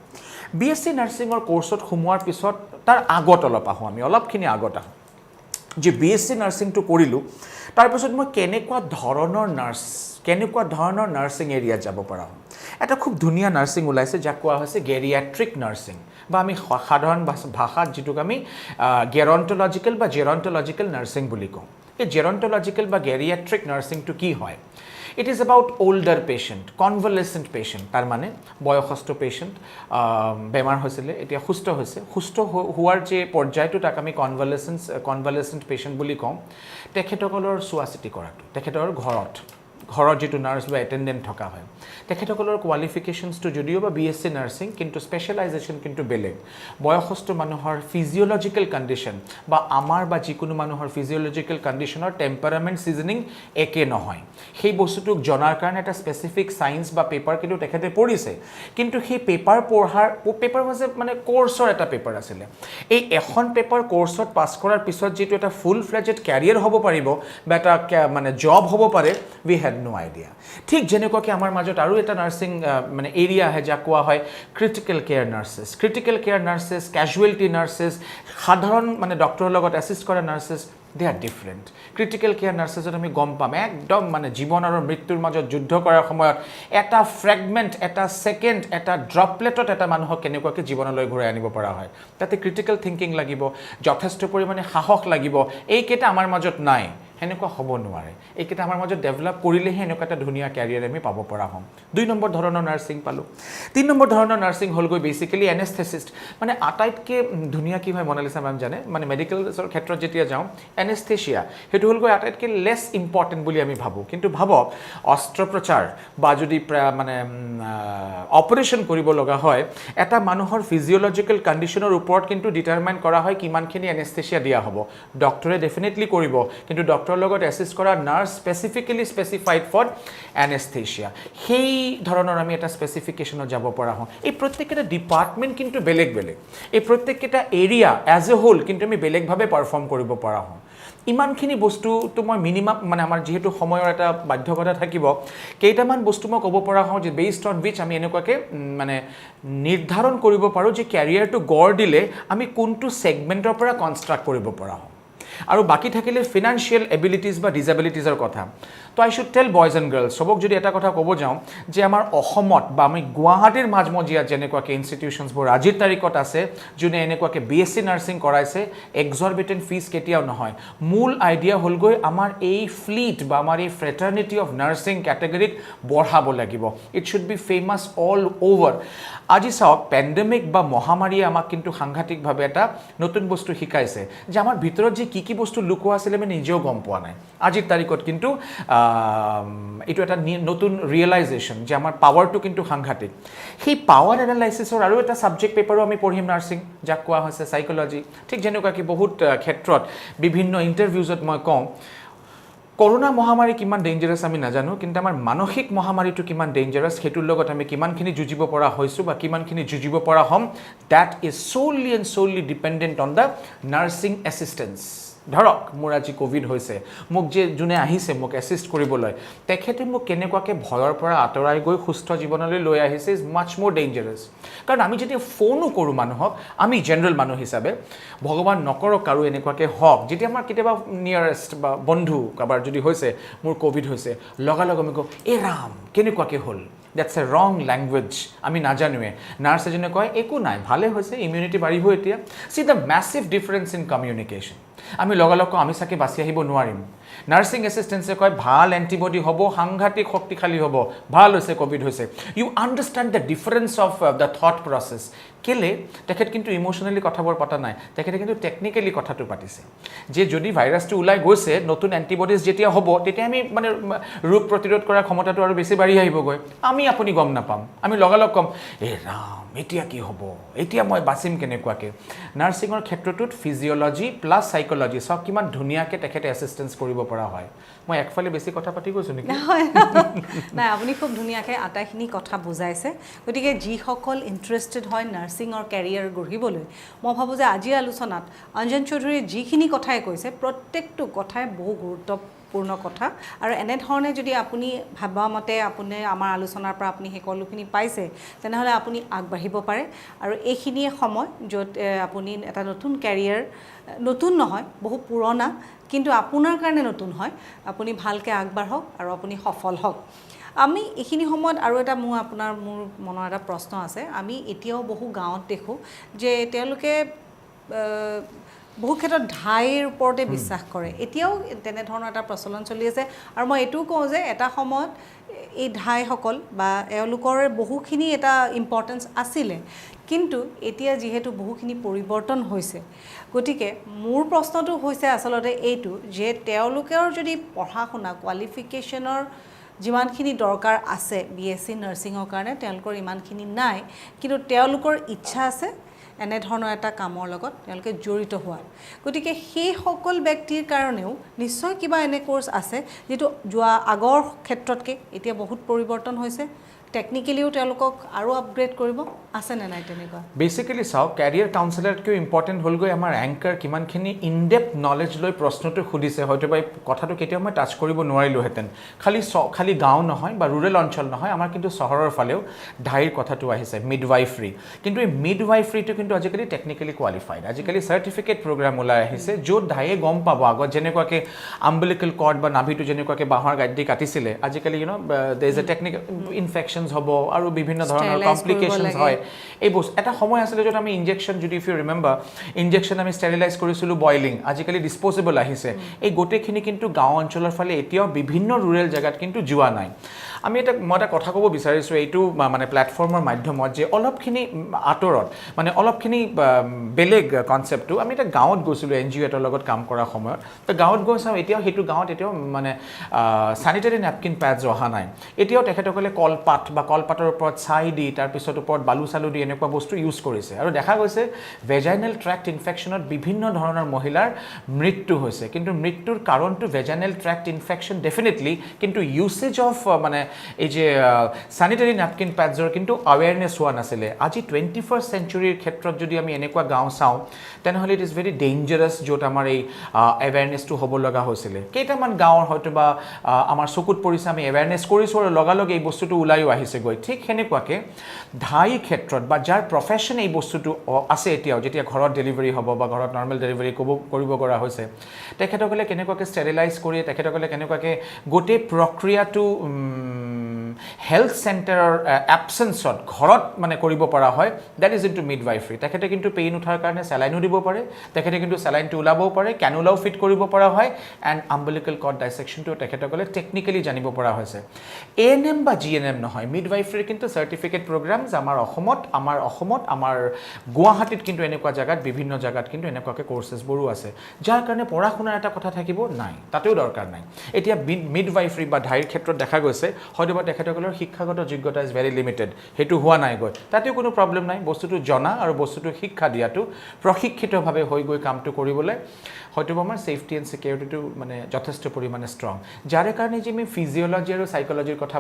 BSc নাৰ্ছিঙৰ কোৰ্চত সোমোৱাৰ পিছত তাৰ আগত অলপ আহোঁ আমি অলপখিনি আগত আহোঁ যে BSc নাৰ্ছিংটো কৰিলোঁ তাৰপিছত মই কেনেকুৱা ধৰণৰ নাৰ্ছিং এৰিয়াত যাব পৰা হ'ম এটা খুব ধুনীয়া নাৰ্ছিং ওলাইছে যাক কোৱা হৈছে গেৰিয়াট্ৰিক নাৰ্ছিং বা আমি সাধাৰণ ভাষাত যিটোক আমি গেৰণ্টলজিকেল বা জেৰণ্টলজিকেল নাৰ্ছিং বুলি কওঁ এই জেৰণ্টলজিকেল বা গেৰিয়াট্ৰিক নাৰ্ছিংটো কি হয় it is about older patient convalescent patient তাৰ মানে বয়সস্থ পেচেণ্ট বেমাৰ হৈছিলে এতিয়া সুস্থ হৈছে সুস্থ হোৱাৰ যে পৰ্যায়টো তাক আমি কনভলেচেণ্ট পেচেণ্ট বুলি কওঁ তেখেতসকলৰ চোৱা চিতি কৰাটো তেখেতৰ ঘৰত যিটো নাৰ্ছ বা এটেণ্ডেণ্ট থকা হয় তেখেতসকলৰ কোৱালিফিকেশ্যনছটো যদিও বা BSc নাৰ্ছিং কিন্তু স্পেচিয়েলাইজেশ্যন কিন্তু বেলেগ বয়সস্থ মানুহৰ ফিজিঅ'লজিকেল কণ্ডিশ্যন বা আমাৰ বা যিকোনো মানুহৰ ফিজিঅ'লজিকেল কণ্ডিশ্যনৰ টেম্পাৰামেণ্ট ছিজনিং একে নহয় সেই বস্তুটোক জনাৰ কাৰণে এটা স্পেচিফিক ছায়েন্স বা পেপাৰ কিন্তু তেখেতে পঢ়িছে কিন্তু সেই পেপাৰ হৈছে মানে কোৰ্চৰ এটা পেপাৰ আছিলে এই এখন পেপাৰ কোৰ্চত পাছ কৰাৰ পিছত যিটো এটা ফুল ফ্লেজেড কেৰিয়াৰ হ'ব পাৰিব বা এটা মানে জব হ'ব পাৰে উই হেড নো আইডিয়া ঠিক যেনেকুৱাকৈ আমাৰ মাজত আৰু এটা নাৰ্ছিং মানে এৰিয়া আহে যাক কোৱা হয় critical care nurses casualty nurses সাধাৰণ মানে ডক্টৰৰ লগত এছিষ্ট কৰা নাৰ্ছেছ দে আৰ ডিফাৰেণ্ট ক্ৰিটিকেল কেয়াৰ নাৰ্ছেছত আমি গম পাম একদম মানে জীৱন আৰু মৃত্যুৰ মাজত যুদ্ধ কৰাৰ সময়ত এটা ফ্ৰেগমেণ্ট এটা ছেকেণ্ড এটা ড্ৰপলেটত এটা মানুহক কেনেকুৱাকৈ জীৱনলৈ ঘূৰাই আনিব পৰা হয় তাতে ক্ৰিটিকেল থিংকিং লাগিব যথেষ্ট পৰিমাণে সাহস লাগিব এইকেইটা আমাৰ মাজত নাই সেনেকুৱা হ'ব নোৱাৰে এইকেইটা আমাৰ মাজত ডেভেলপ কৰিলেহে এনেকুৱা এটা ধুনীয়া কেৰিয়াৰ আমি পাব পৰা হ'ম 2 নম্বৰ ধৰণৰ নাৰ্ছিং পালোঁ 3 নম্বৰ ধৰণৰ নাৰ্ছিং হ'লগৈ বেচিকেলি এনেস্থেচিষ্ট মানে আটাইতকৈ ধুনীয়া কি হয় মনালিছা মেম জানে মানে মেডিকেলছৰ ক্ষেত্ৰত যেতিয়া যাওঁ এনেস্থেচিয়া সেইটো হ'লগৈ আটাইতকৈ লেছ ইম্পৰ্টেণ্ট বুলি আমি ভাবোঁ কিন্তু ভাবক অস্ত্ৰোপচাৰ বা যদি মানে অপাৰেশ্যন কৰিব লগা হয় এটা মানুহৰ ফিজিঅ'লজিকেল কণ্ডিশ্যনৰ ওপৰত কিন্তু ডিটাৰমাইন কৰা হয় কিমানখিনি এনেস্থেচিয়া দিয়া হ'ব ডক্টৰে ডেফিনেটলি কৰিব কিন্তু ডক্টৰৰ লগত এছিষ্ট কৰা নাৰ্ছ স্পেচিফিকেলি স্পেচিফাইড ফৰ এনেস্থেচিয়া সেই ধৰণৰ আমি এটা স্পেচিফিকেশ্যনত যাব পৰা হওঁ এই প্ৰত্যেককেইটা ডিপাৰ্টমেণ্ট কিন্তু বেলেগ এই প্ৰত্যেককেইটা এৰিয়া এজ এ হোল কিন্তু আমি বেলেগভাৱে পাৰফৰ্ম কৰিব পৰা হওঁ ইমানখিনি বস্তুটো মই মিনিমাম মানে আমাৰ যিহেতু সময়ৰ এটা বাধ্যকতা থাকিব কেইটামান বস্তু মই ক'ব পৰা হওঁ যে বেছড অন উইচ আমি এনেকুৱাকৈ মানে নিৰ্ধাৰণ কৰিব পাৰোঁ যে কেৰিয়াৰটো গঢ় দিলে আমি কোনটো ছেগমেণ্টৰ পৰা কনষ্ট্ৰাক্ট কৰিব পৰা হওঁ আৰু বাকি থাকিলে ফিনান্সিয়েল এবিলিটিজ বা ডিজেবিলিটিজৰ কথা তো I should tell boys and girls সবক যদি এটা কথা ক'ব যাওঁ যে আমাৰ অসমত বা আমি গুৱাহাটীৰ মাজমজিয়াত যেনেকুৱাকৈ ইনষ্টিটিউশ্যনছবোৰ আজিৰ তাৰিখত আছে যোনে এনেকুৱাকৈ BSc নাৰ্ছিং কৰাইছে এক্সৰবিটেণ্ট ফিজ কেতিয়াও নহয় মূল আইডিয়া হ'লগৈ আমাৰ এই ফ্লিট বা আমাৰ এই ফ্ৰেটাৰ্নিটি অফ নাৰ্ছিং কেটেগৰীক বঢ়াব লাগিব it should be famous all over আজি চাওক পেণ্ডেমিক বা মহামাৰীয়ে আমাক কিন্তু সাংঘাতিকভাৱে এটা নতুন বস্তু শিকাইছে যে আমাৰ ভিতৰত যে কি বস্তু লুকোৱা আছিলে আমি নিজেও গম পোৱা নাই আজিৰ তাৰিখত কিন্তু এইটো এটা নতুন ৰিয়েলাইজেশ্যন যে আমাৰ পাৱাৰটো কিন্তু সাংঘাতিক সেই পাৱাৰ এনালাইচিছৰ আৰু এটা ছাবজেক্ট পেপাৰো আমি পঢ়িম নাৰ্ছিং যাক কোৱা হৈছে চাইক'লজি ঠিক যেনেকুৱাকৈ বহুত ক্ষেত্ৰত বিভিন্ন ইণ্টাৰভিউজত মই কওঁ কৰোনা মহামাৰী কিমান ডেঞ্জাৰাছ আমি নাজানো কিন্তু আমাৰ মানসিক মহামাৰীটো কিমান ডেঞ্জাৰাছ সেইটোৰ লগত আমি কিমানখিনি যুঁজিব পৰা হৈছোঁ বা কিমানখিনি যুঁজিব পৰা হ'ম that is solely dependent on the nursing assistance ধৰক মোৰ আজি কোভিড হৈছে মোক যোনে আহিছে মোক এছিষ্ট কৰিবলৈ তেখেতে মোক কেনেকুৱাকৈ ভয়ৰ পৰা আঁতৰাই গৈ সুস্থ জীৱনলৈ লৈ আহিছে ইজ মাছ মোৰ ডেঞ্জাৰাছ কাৰণ আমি যেতিয়া ফোনো কৰোঁ মানুহক আমি জেনেৰেল মানুহ হিচাপে ভগৱান নকৰক আৰু এনেকুৱাকৈ হওক যেতিয়া আমাৰ কেতিয়াবা নিয়াৰেষ্ট বা বন্ধু কাৰোবাৰ যদি হৈছে মোৰ কোভিড হৈছে লগালগ আমি কওঁ এই ৰাম কেনেকুৱাকৈ হ'ল That's a wrong language. আমি নাজানোৱে নাৰ্ছ এজনে কয় একো নাই ভালে হৈছে ইমিউনিটি বাঢ়িব এতিয়া See the massive difference in communication. আমি লগালগ আমি চাকে বাচি আহিব নোৱাৰিম নাৰ্ছিং এছিষ্টেণ্টে কয় ভাল এণ্টিবডি হ'ব সাংঘাতিক শক্তিশালী হ'ব ভাল হৈছে কোভিড হৈছে you understand the difference of the thought process কেলে তেখেত কিন্তু ইমোশ্যনেলি কথাবোৰ পতা নাই তেখেতে কিন্তু টেকনিকেলি কথাটো পাতিছে যে যদি ভাইৰাছটো ওলাই গৈছে নতুন এণ্টিবডিজ যেতিয়া হ'ব তেতিয়া আমি মানে ৰোগ প্ৰতিৰোধ কৰাৰ ক্ষমতাটো আৰু বেছি বাঢ়ি আহিবগৈ আমি আপুনি গম নাপাম আমি লগালগ কম এই ৰাম এতিয়া কি হ'ব এতিয়া মই বাচিম কেনেকুৱাকৈ নাৰ্ছিঙৰ ক্ষেত্ৰটোত ফিজিঅ'লজি প্লাছ চাইক'লজি চব কিমান ধুনীয়াকৈ তেখেতে এছিষ্টেঞ্চ কৰিব পৰা হয় মই একফালে বেছি কথা পাতি গৈছোঁ নেকি নাই আপুনি খুব ধুনীয়াকৈ আটাইখিনি কথা বুজাইছে গতিকে যিসকল ইণ্টাৰেষ্টেড হয় নাৰ্ছিঙৰ কেৰিয়াৰ গঢ়িবলৈ মই ভাবোঁ যে আজিৰ আলোচনাত অঞ্জন চৌধুৰীয়ে যিখিনি কথাই কৈছে প্ৰত্যেকটো কথাই বহু গুৰুত্বপূৰ্ণ কথা আৰু এনেধৰণে যদি আপুনি ভাবা মতে আপুনি আমাৰ আলোচনাৰ পৰা আপুনি সকলোখিনি পাইছে তেনেহ'লে আপুনি আগবাঢ়িব পাৰে আৰু এইখিনিয়ে সময় য'ত আপুনি এটা নতুন কেৰিয়াৰ নতুন নহয় বহু পুৰণা কিন্তু আপোনাৰ কাৰণে নতুন হয় আপুনি ভালকৈ আগবাঢ়ক আৰু আপুনি সফল হওক আমি এইখিনি সময়ত আৰু এটা মোৰ মনৰ এটা প্ৰশ্ন আছে আমি এতিয়াও বহু গাঁৱত দেখোঁ যে তেওঁলোকে বহু ক্ষেত্ৰত ধাইৰ ওপৰতে বিশ্বাস কৰে এতিয়াও তেনেধৰণৰ এটা প্ৰচলন চলি আছে আৰু মই এইটোও কওঁ যে এটা সময়ত এই ধাইসকল বা এওঁলোকৰ বহুখিনি এটা ইম্পৰ্টেঞ্চ আছিলে কিন্তু এতিয়া যিহেতু বহুখিনি পৰিৱৰ্তন হৈছে গতিকে মোৰ প্ৰশ্নটো হৈছে আচলতে এইটো যে তেওঁলোকৰ যদি পঢ়া শুনা কোৱালিফিকেশ্যনৰ যিমানখিনি দৰকাৰ আছে BSc নাৰ্ছিঙৰ কাৰণে তেওঁলোকৰ ইমানখিনি নাই কিন্তু তেওঁলোকৰ ইচ্ছা আছে এনেধৰণৰ এটা কামৰ লগত তেওঁলোকে জড়িত হোৱাৰ গতিকে সেই সকল ব্যক্তিৰ কাৰণেও নিশ্চয় কিবা এনে কোৰ্চ আছে যিটো যোৱা আগৰ ক্ষেত্ৰতকৈ এতিয়া বহুত পৰিৱৰ্তন হৈছে টেকনিকেলিও তেওঁলোকক আৰু আপগ্ৰেড কৰিব আছে নে নাই তেনেকুৱা বেচিকেলি চাওক কেৰিয়াৰ কাউন্সেলাৰতকৈ ইম্পৰ্টেণ্ট হ'লগৈ আমাৰ এংকাৰ কিমানখিনি ইনডেপ্থ নলেজ লৈ প্ৰশ্নটো সুধিছে হয়তো বা কথাটো কেতিয়াও মই টাচ কৰিব নোৱাৰিলোহেঁতেন খালি গাঁও নহয় বা ৰুৰেল অঞ্চল নহয় আমাৰ কিন্তু চহৰৰ ফালেও ধাইৰ কথাটো আহিছে মিডৱাইফ্ৰী কিন্তু এই মিডৱাইফ্ৰীটো কিন্তু আজিকালি টেকনিকেলি কোৱালিফাইড আজিকালি চাৰ্টিফিকেট প্ৰগ্ৰাম ওলাই আহিছে য'ত ধাইয়ে গম পাব আগত যেনেকুৱাকৈ আম্বিলিকেল কৰ্ড বা নাভিটো যেনেকুৱাকৈ বাঁহৰ গাঁত দি কাটিছিলে আজিকালি there is a technical infection হ'ব আৰু বিভিন্ন ধৰণৰ কমপ্লিকেশ্যনছ হয় এই বস্তু এটা সময় আছিলে য'ত আমি ইনজেকশ্যন যদি ইফ ইউ ৰিমেম্বাৰ ইনজেকশ্যন আমি ষ্টেৰিলাইজ কৰিছিলোঁ বইলিং আজিকালি ডিছপ'জেবল আহিছে এই গোটেইখিনি কিন্তু গাঁও অঞ্চলৰ ফালে এতিয়াও বিভিন্ন ৰুৰেল জেগাত কিন্তু যোৱা নাই আমি মই এটা কথা ক'ব বিচাৰিছোঁ এইটো মানে প্লেটফৰ্মৰ মাধ্যমত যে অলপখিনি আঁতৰত মানে অলপখিনি বেলেগ কনচেপ্টটো আমি এটা গাঁৱত গৈছিলোঁ NGO এটাৰ লগত কাম কৰাৰ সময়ত তো গাঁৱত গৈ চাওঁ এতিয়াও সেইটো গাঁৱত এতিয়াও মানে চেনিটেৰী নেপকিন পেডছ অহা নাই এতিয়াও তেখেতসকলে কলপাত বা কলপাতৰ ওপৰত ছাই দি তাৰপিছত ওপৰত বালু চালু দি এনেকুৱা বস্তু ইউজ কৰিছে আৰু দেখা গৈছে ভেজাইনেল ট্ৰেক্ট ইনফেকশ্যনত বিভিন্ন ধৰণৰ মহিলাৰ মৃত্যু হৈছে কিন্তু মৃত্যুৰ কাৰণটো ভেজাইনেল ট্ৰেক্ট ইনফেকশ্যন ডেফিনেটলি কিন্তু ইউছেজ অফ মানে এই যে চেনিটেৰী নেপকিন পেডছৰ কিন্তু আৱেৰনেছ হোৱা নাছিলে আজি 21st চেঞ্চুৰীৰ ক্ষেত্ৰত যদি আমি এনেকুৱা গাঁও চাওঁ তেনেহ'লে ইট ইজ ভেৰি ডেঞ্জাৰাছ য'ত আমাৰ এই এৱেৰনেছটো হ'ব লগা হৈছিলে কেইটামান গাঁৱৰ হয়তো বা আমাৰ চকুত পৰিছে আমি এৱেৰনেছ কৰিছোঁ আৰু লগালগ এই বস্তুটো ওলাইও আহিছেগৈ ঠিক সেনেকুৱাকৈ ধাই ক্ষেত্ৰত বা যাৰ প্ৰফেশ্যন এই বস্তুটো আছে এতিয়াও যেতিয়া ঘৰত ডেলিভাৰী হ'ব বা ঘৰত নৰ্মেল ডেলিভাৰী কৰিব পৰা হৈছে তেখেতসকলে কেনেকুৱাকৈ ষ্টেৰিলাইজ কৰি তেখেতসকলে কেনেকুৱাকৈ গোটেই প্ৰক্ৰিয়াটো হেল্থ চেণ্টাৰৰ এবচেঞ্চত ঘৰত মানে কৰিব পৰা হয় দেট ইজ ইনটু মিডৱাইফ্ৰী তেখেতে কিন্তু পেইন উঠাৰ কাৰণে চেলাইনো দিব পাৰে তেখেতে কিন্তু চেলাইনটো ওলাবও পাৰে কেনুলাও ফিট কৰিব পৰা হয় এণ্ড আম্বিলিকেল কৰ্ড ডাইছেকশ্যনটো তেখেতসকলে টেকনিকেলি জানিব পৰা হৈছে ANM বা GNM নহয় মিডৱাইফ্ৰীৰ কিন্তু চাৰ্টিফিকেট প্ৰগ্ৰামছ আমাৰ অসমত আমাৰ গুৱাহাটীত কিন্তু এনেকুৱা জেগাত বিভিন্ন জেগাত কিন্তু এনেকুৱাকৈ কোৰ্চেছবোৰো আছে যাৰ কাৰণে পঢ়া শুনাৰ এটা কথা থাকিব নাই তাতেও দৰকাৰ নাই এতিয়া মিডৱাইফ্ৰী বা ধাইৰ ক্ষেত্ৰত দেখা গৈছে হয়তো বা তেখেতসকলৰ শিক্ষাগত যোগ্যতা ইজ ভেৰি লিমিটেড সেইটো হোৱা নাই গৈ তাতেও কোনো প্ৰব্লেম নাই বস্তুটো জনা আৰু বস্তুটো শিক্ষা দিয়াটো প্ৰশিক্ষিতভাৱে হৈ গৈ কামটো কৰিবলৈ হয়তো আমাৰ সেফটি এণ্ড সিকিউৰিটিটো মানে যথেষ্ট পৰিমাণে ষ্ট্ৰং যাৰ কাৰণে যে আমি ফিজিঅলজি আৰু সাইকোলজিৰ কথা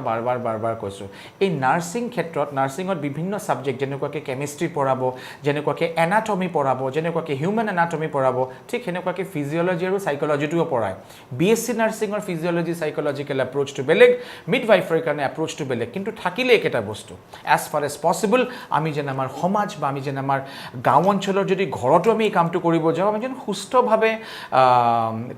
বাৰ কৈছোঁ এই নাৰ্ছিং ক্ষেত্ৰত নাৰ্ছিঙত বিভিন্ন সাবজেক্ট যেনেকুৱাকৈ কেমিষ্ট্ৰি পঢ়াব যেনেকুৱাকৈ এনাটমি পঢ়াব যেনেকুৱাকৈ হিউমেন এনাটমি পঢ়াব ঠিক সেনেকুৱাকৈ ফিজিঅলজি আৰু সাইকোলজিটোও পঢ়ায় বিএসসি নাৰ্ছিঙৰ ফিজিঅলজি সাইকোলজিকেল এপ্ৰোচটো বেলেগ মিডৱাইফাৰীৰ কাৰণে এপ্ৰোচটো বেলেগ কিন্তু থাকিলে একেটা বস্তু এজ ফাৰ এজ পচিবল আমি যেন আমাৰ সমাজ বা আমি যেন আমাৰ গাঁও অঞ্চলৰ যদি ঘৰতো আমি এই কামটো কৰিব যাওঁ আমি যেন সুস্থভাৱে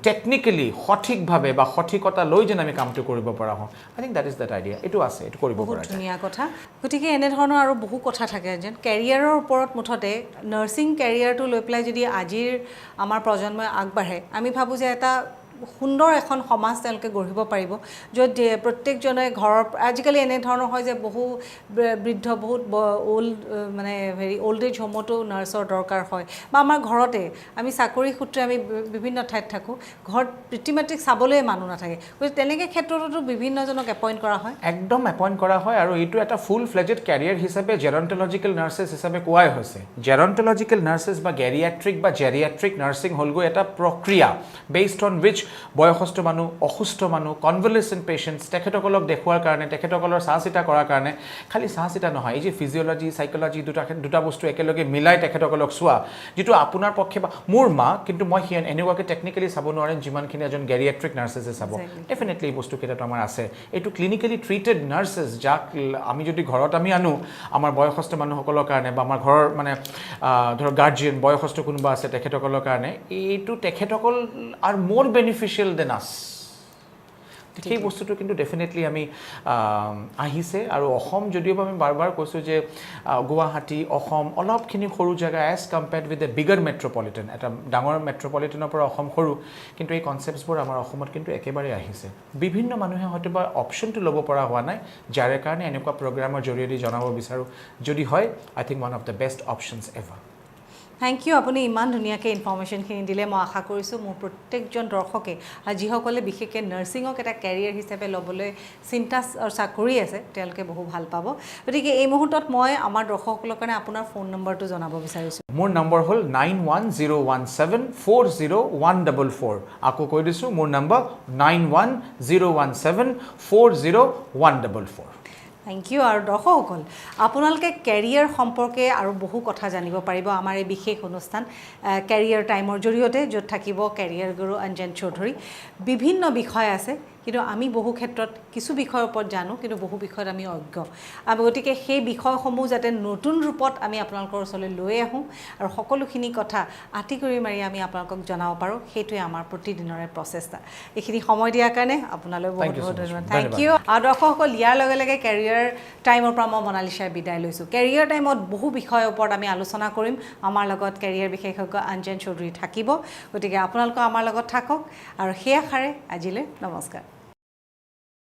টেকনিক্যালি সঠিকভাৱে বা সঠিকতা লৈ যেন আমি কামটো কৰিব পৰা হওঁ I think that is that idea এইটো আছে এইটো কৰিব পৰা বহুত ধুনীয়া কথা গতিকে এনেধৰণৰ আৰু বহু কথা থাকে যেন কেৰিয়াৰৰ ওপৰত মুঠতে নাৰ্ছিং কেৰিয়াৰটো লৈ পেলাই যদি আজিৰ আমাৰ প্ৰজন্মই আগবাঢ়ে আমি ভাবোঁ যে এটা সুন্দৰ এখন সমাজ তেওঁলোকে গঢ়িব পাৰিব য'ত প্ৰত্যেকজনে ঘৰৰ আজিকালি এনেধৰণৰ হয় যে বহু বৃদ্ধ বহুত অল্ড মানে হেৰি অল্ড এজ হোমতো নাৰ্ছৰ দৰকাৰ হয় বা আমাৰ ঘৰতে আমি চাকৰি সূত্ৰে আমি বিভিন্ন ঠাইত থাকোঁ ঘৰত পিতৃ মাতৃক চাবলৈ মানুহ নাথাকে গতিকে তেনেকৈ ক্ষেত্ৰতো বিভিন্নজনক এপইণ্ট কৰা হয় একদম এপইণ্ট কৰা হয় আৰু এইটো এটা ফুল ফ্লেজেড কেৰিয়াৰ হিচাপে জেৰণ্টলজিকেল নাৰ্ছেছ হিচাপে কোৱাই হৈছে জেৰণ্টলজিকেল নাৰ্ছেছ বা গেৰিয়াট্ৰিক বা জেৰিয়াট্ৰিক নাৰ্ছিং হ'লগৈ এটা প্ৰক্ৰিয়া বেছড অন উইচ বয়সস্থ মানুহ অসুস্থ মানুহ কনভলেচেণ্ট পেচেণ্টছ তেখেতসকলক দেখুৱাৰ কাৰণে তেখেতসকলৰ চাহ চিতা কৰাৰ কাৰণে খালি চাহ চিতা নহয় এই যে ফিজিঅলজি সাইকোলজি দুটা বস্তু একেলগে মিলাই তেখেতসকলক চোৱা যিটো আপোনাৰ পক্ষে বা মোৰ মা কিন্তু মই এনেকুৱাকৈ টেকনিকেলি চাব নোৱাৰিম যিমানখিনি এজন গেৰিয়াট্ৰিক নাৰ্ছেছে চাব ডেফিনেটলি এই বস্তুকেইটাতো আমাৰ আছে এইটো ক্লিনিকেলি ট্ৰিটেড নাৰ্ছেছ যাক আমি যদি ঘৰত আমি আনো আমাৰ বয়সস্থ মানুহসকলৰ কাৰণে বা আমাৰ ঘৰৰ মানে ধৰক গাৰ্জিয়ান বয়সস্থ কোনোবা আছে তেখেতসকলৰ কাৰণে এইটো তেখেতসকল আৰ মোৰ বেনিফিচিয়েল দেন আছ সেই বস্তুটো কিন্তু ডেফিনেটলি আমি আহিছে আৰু অসম যদিও আমি বাৰ কৈছোঁ যে গুৱাহাটী অসম অলপখিনি সৰু জেগা as compared with a bigger metropolitan এটা ডাঙৰ মেট্ৰপলিটনৰ পৰা অসম সৰু কিন্তু এই কনচেপ্টছবোৰ আমাৰ অসমত কিন্তু একেবাৰে আহিছে বিভিন্ন মানুহে হয়তো বা অপশ্যনটো ল'ব পৰা হোৱা নাই যাৰ কাৰণে এনেকুৱা প্ৰগ্ৰামৰ জৰিয়তে জনাব বিচাৰোঁ যদি হয় I think one of the best options ever thank you আপুনি ইমান ধুনীয়াকৈ ইনফৰ্মেশ্যনখিনি দিলে মই আশা কৰিছোঁ মোৰ প্ৰত্যেকজন দৰ্শকে যিসকলে বিশেষকৈ নাৰ্ছিঙক এটা কেৰিয়াৰ হিচাপে ল'বলৈ চিন্তা কৰি আছে তেওঁলোকে বহু ভাল পাব গতিকে এই মুহূৰ্তত মই আমাৰ দৰ্শকসকলৰ কাৰণে আপোনাৰ ফোন নম্বৰটো জনাব বিচাৰিছোঁ মোৰ নম্বৰ হ'ল 9101740144 আকৌ কৈ দিছোঁ মোৰ নম্বৰ 9101740144 থেংক ইউ আৰু দৰ্শকসকল আপোনালোকে কেৰিয়াৰ সম্পৰ্কে আৰু বহু কথা জানিব পাৰিব আমাৰ এই বিশেষ অনুষ্ঠান কেৰিয়াৰ টাইমৰ জৰিয়তে য'ত থাকিব কেৰিয়াৰ গুৰু অঞ্জন চৌধুৰী বিভিন্ন বিষয় আছে কিন্তু আমি বহু ক্ষেত্ৰত কিছু বিষয়ৰ ওপৰত জানো কিন্তু বহু বিষয়ত আমি অজ্ঞ গতিকে সেই বিষয়সমূহ যাতে নতুন ৰূপত আমি আপোনালোকৰ ওচৰলৈ লৈ আহোঁ আৰু সকলোখিনি কথা আঁতি কৰি মাৰি আমি আপোনালোকক জনাব পাৰোঁ সেইটোৱে আমাৰ প্ৰতিদিনৰে প্ৰচেষ্টা এইখিনি সময় দিয়াৰ কাৰণে আপোনালৈ বহুত বহুত ধন্যবাদ থেংক ইউ আৰু দৰ্শকসকল ইয়াৰ লগে লগে কেৰিয়াৰ টাইমৰ পৰা মই মনালিছাই বিদায় লৈছোঁ কেৰিয়াৰ টাইমত বহু বিষয়ৰ ওপৰত আমি আলোচনা কৰিম আমাৰ লগত কেৰিয়াৰ বিশেষজ্ঞ অঞ্জন চৌধুৰী থাকিব গতিকে আপোনালোকে আমাৰ লগত থাকক আৰু সেই আশাৰে আজিলৈ নমস্কাৰ